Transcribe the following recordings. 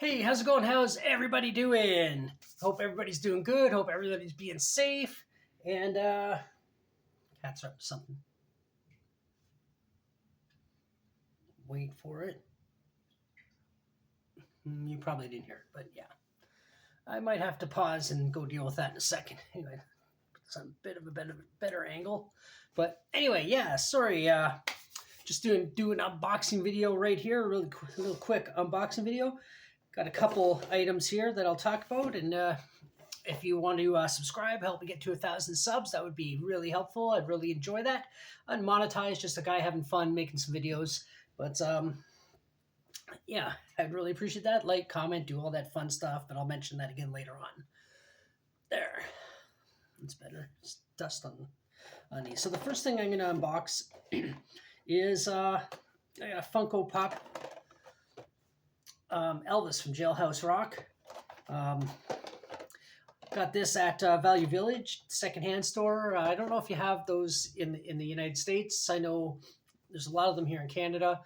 Hey, how's it going? How's everybody doing? Hope everybody's doing good. Hope everybody's being safe. And cat's up to something. Wait for it. You probably didn't hear it, but yeah. I might have to pause and go deal with that in a second. Anyway, it's a bit of a better angle. But anyway, yeah, sorry. Just do an unboxing video right here. A little quick unboxing video. Got a couple items here that I'll talk about, and if you want to subscribe, help me get to 1,000 subs, that would be really helpful. I'd really enjoy that. Unmonetized, just a guy having fun making some videos. But yeah, I'd really appreciate that. Like, comment, do all that fun stuff, but I'll mention that again later on. There. It's better. It's dust on these. So the first thing I'm going to unbox is I got a Funko Pop Elvis from Jailhouse Rock. Got this at Value Village, secondhand store. I don't know if you have those in the United States. I know there's a lot of them here in Canada,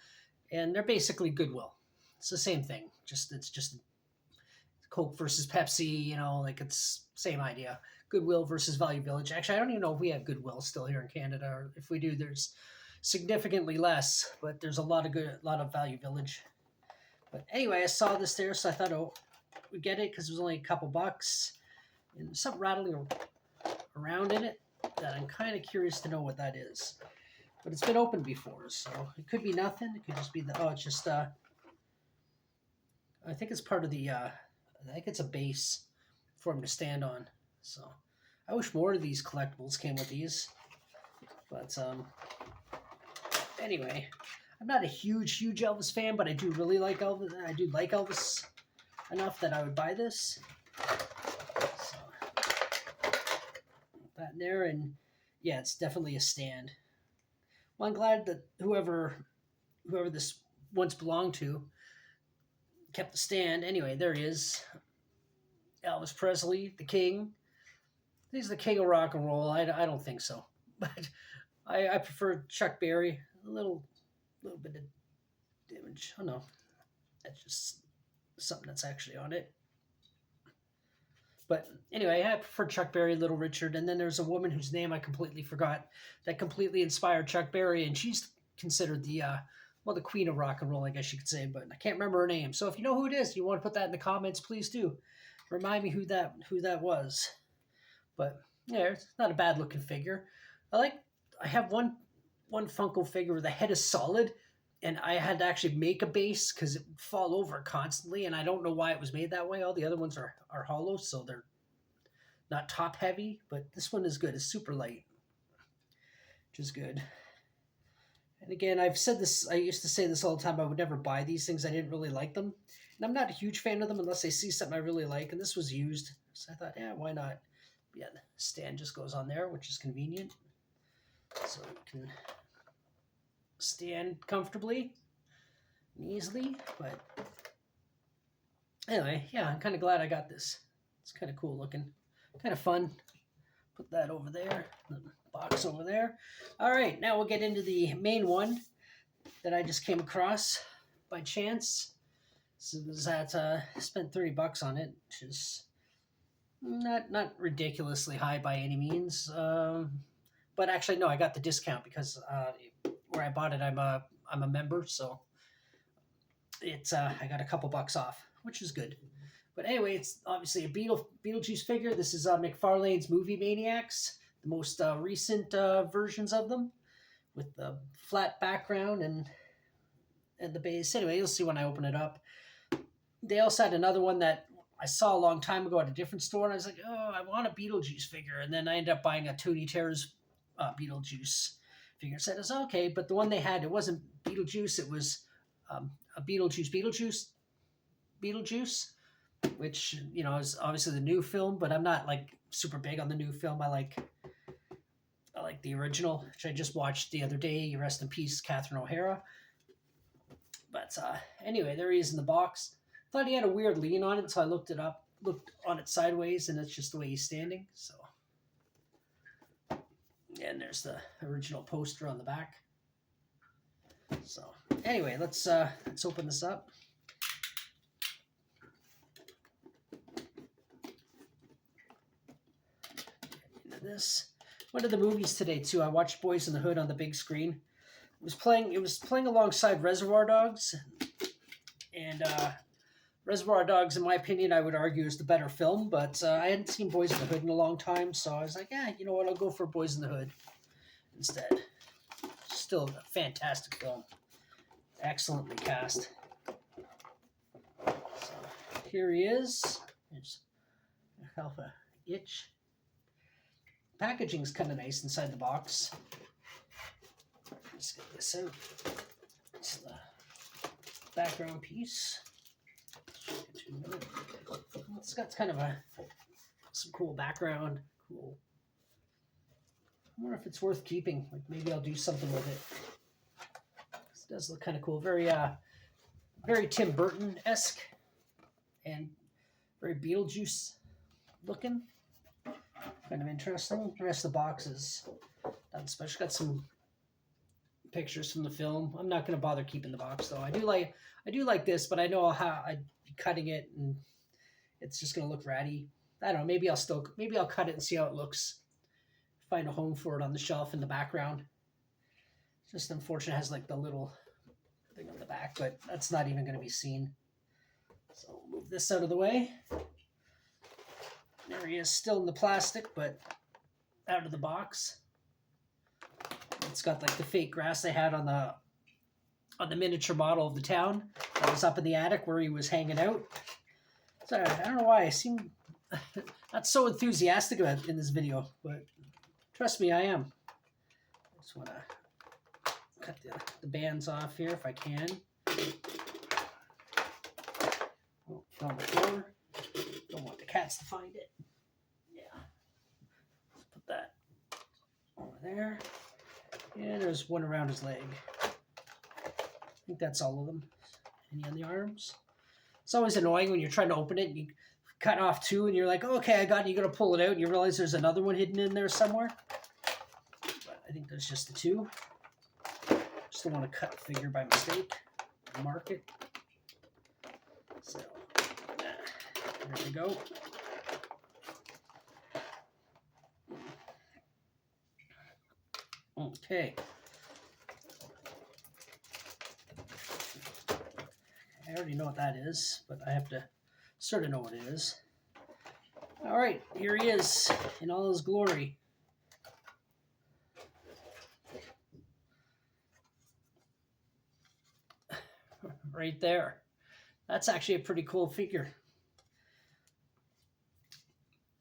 and they're basically Goodwill. It's the same thing. It's just Coke versus Pepsi. Like it's same idea. Goodwill versus Value Village. Actually, I don't even know if we have Goodwill still here in Canada, or if we do, there's significantly less. But there's a lot of Value Village. But anyway, I saw this there, so I thought, we'd get it because it was only a couple bucks. And there's something rattling around in it that I'm kind of curious to know what that is. But it's been opened before, so it could be nothing. It could just be it's just, I think it's part of the, I think it's a base for him to stand on. So I wish more of these collectibles came with these. But anyway, I'm not a huge Elvis fan, but I do really like Elvis. I do like Elvis enough that I would buy this. So, that in there, and yeah, it's definitely a stand. Well, I'm glad that whoever this once belonged to kept the stand. Anyway, there he is. Elvis Presley, the king. He's the king of rock and roll. I don't think so. But I prefer Chuck Berry. A little bit of damage. Oh no. That's just something that's actually on it. But anyway, I prefer Chuck Berry, Little Richard, and then there's a woman whose name I completely forgot that completely inspired Chuck Berry, and she's considered the the queen of rock and roll, I guess you could say, but I can't remember her name. So if you know who it is, you want to put that in the comments, please do. Remind me who that was. But yeah, it's not a bad looking figure. I have one Funko figure where the head is solid, and I had to actually make a base because it would fall over constantly, and I don't know why it was made that way. All the other ones are hollow, so they're not top heavy, but this one is good. It's super light, which is good. And again, I've said this, I used to say this all the time, I would never buy these things. I didn't really like them. And I'm not a huge fan of them unless I see something I really like, and this was used. So I thought, yeah, why not? Yeah, the stand just goes on there, which is convenient. So you can stand comfortably and easily. But anyway, yeah, I'm kind of glad I got this. It's kind of cool looking, kind of fun. Put that over there, the box over there. All right, now we'll get into the main one that I just came across by chance. So that I spent $30 on it, which is not ridiculously high by any means. But actually, no, I got the discount because where I bought it, I'm a member, so it's I got a couple bucks off, which is good. But anyway, it's obviously a Beetlejuice figure. This is McFarlane's movie Maniacs, the most recent versions of them, with the flat background and the base. Anyway, you'll see when I open it up. They also had another one that I saw a long time ago at a different store, and I was like, oh, I want a Beetlejuice figure. And then I ended up buying a Tony Terror's Beetlejuice figure. So I said, okay, but the one they had, it wasn't Beetlejuice, it was a Beetlejuice, which, is obviously the new film, but I'm not like super big on the new film. I like the original, which I just watched the other day. Rest in peace, Catherine O'Hara. But anyway, there he is in the box. Thought he had a weird lean on it, so I looked on it sideways, and it's just the way he's standing. So, and there's the original poster on the back. So anyway, let's open this up. this. Went to the movies today too. I watched Boys in the Hood on the big screen. It was playing alongside Reservoir Dogs, and Reservoir Dogs, in my opinion, I would argue is the better film. But I hadn't seen Boys in the Hood in a long time, so I was like, you know what? I'll go for Boys in the Hood instead. Still a fantastic film, excellently cast. So here he is. There's Alpha Itch. Packaging's kind of nice inside the box. Let's get this out. It's the background piece. It's got kind of some cool background. Cool. I wonder if it's worth keeping. Like maybe I'll do something with it. This does look kind of cool. Very Tim Burton-esque and very Beetlejuice looking. Kind of interesting. The rest of the box is done special. Got some pictures from the film. I'm not going to bother keeping the box though. I do like this, but I know how I'd be cutting it and it's just going to look ratty. I don't know. Maybe I'll cut it and see how it looks. Find a home for it on the shelf in the background. It's just unfortunate it has like the little thing on the back, but that's not even going to be seen. So we'll move this out of the way. There he is, still in the plastic, but out of the box. It's got like the fake grass they had on the miniature model of the town that was up in the attic where he was hanging out. So I don't know why I seem not so enthusiastic about it in this video, but trust me, I am. I just want to cut the bands off here if I can. Oh, fell on the floor. Don't want the cats to find it. Yeah. Let's put that over there. And there's one around his leg. I think that's all of them. Any on the arms? It's always annoying when you're trying to open it and you cut off two and you're like, oh, okay, I got it. You're going to pull it out and you realize there's another one hidden in there somewhere. But I think there's just the two. Just don't want to cut the figure by mistake. Mark it. So, there we go. Okay. I already know what that is, but I have to sort of know what it is. All right, here he is in all his glory. Right there. That's actually a pretty cool figure.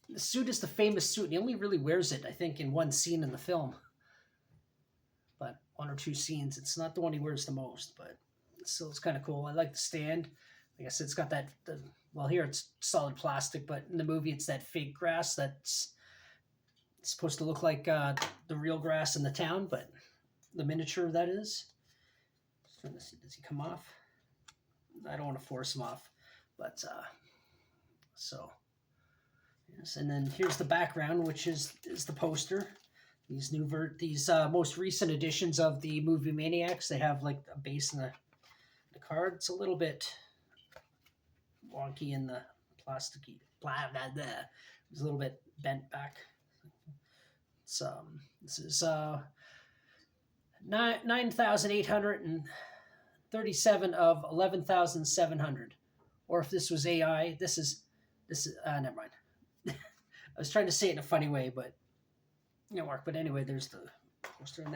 The suit is the famous suit, and he only really wears it, I think, in one scene in the film. But one or two scenes. It's not the one he wears the most, but still it's kind of cool. I like the stand. Like I said, it's got that, well, here it's solid plastic, but in the movie it's that fake grass that's supposed to look like the real grass in the town, but the miniature that is. Just trying to see, does he come off? I don't want to force him off, but so yes. And then here's the background, which is the poster. These most recent editions of the movie Maniacs, they have like a base in the card. It's a little bit wonky in the plasticky. Blah, blah, blah. It's a little bit bent back. So this is 9,837 of 11,700. Or if this was AI, this is never mind. I was trying to say it in a funny way, but it didn't work. But anyway, there's the poster, and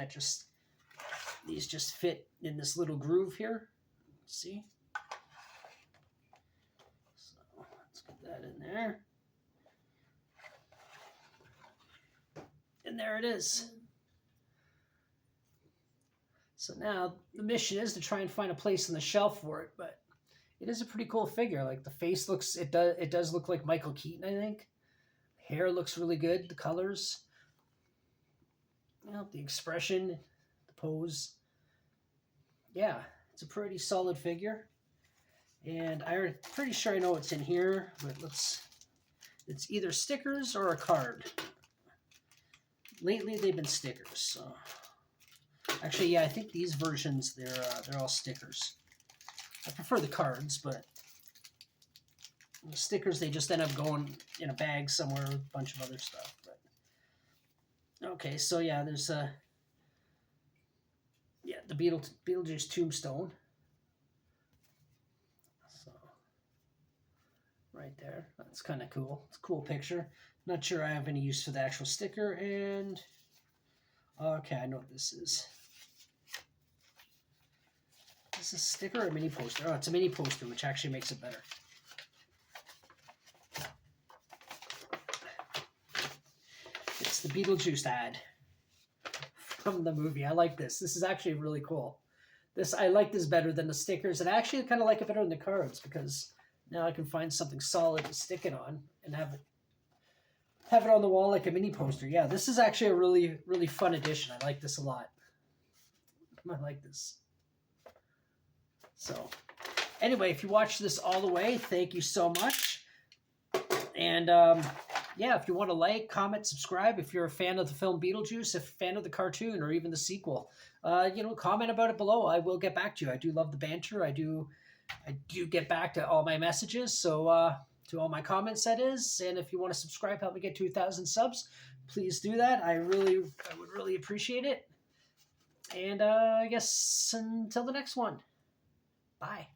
these just fit in this little groove here. See? So let's get that in there. And there it is. So now the mission is to try and find a place on the shelf for it, but it is a pretty cool figure. Like the face looks, it does look like Michael Keaton, I think. Hair looks really good. The colors, the expression, the pose. Yeah, it's a pretty solid figure. And I'm pretty sure I know what's in here, but it's either stickers or a card. Lately they've been stickers, so. Actually, yeah, I think these versions, they're all stickers. I prefer the cards, but the stickers, they just end up going in a bag somewhere with a bunch of other stuff. But Okay, so yeah, there's yeah, the Beetlejuice tombstone. So right there, that's kind of cool. It's a cool picture. Not sure I have any use for the actual sticker. And okay, I know what this is. Is this a sticker or a mini poster? Oh, it's a mini poster, which actually makes it better. It's the Beetlejuice ad from the movie. I like this. This is actually really cool. I like this better than the stickers, and I actually kind of like it better than the cards because now I can find something solid to stick it on and have it on the wall like a mini poster. Yeah, this is actually a really fun addition. I like this a lot. I like this. So anyway, if you watched this all the way, thank you so much. And yeah, if you want to like, comment, subscribe, if you're a fan of the film Beetlejuice, if a fan of the cartoon or even the sequel, comment about it below. I will get back to you. I do love the banter. I do get back to all my messages. So to all my comments, that is. And if you want to subscribe, help me get to 1,000 subs, please do that. I would really appreciate it. And I guess until the next one. Bye.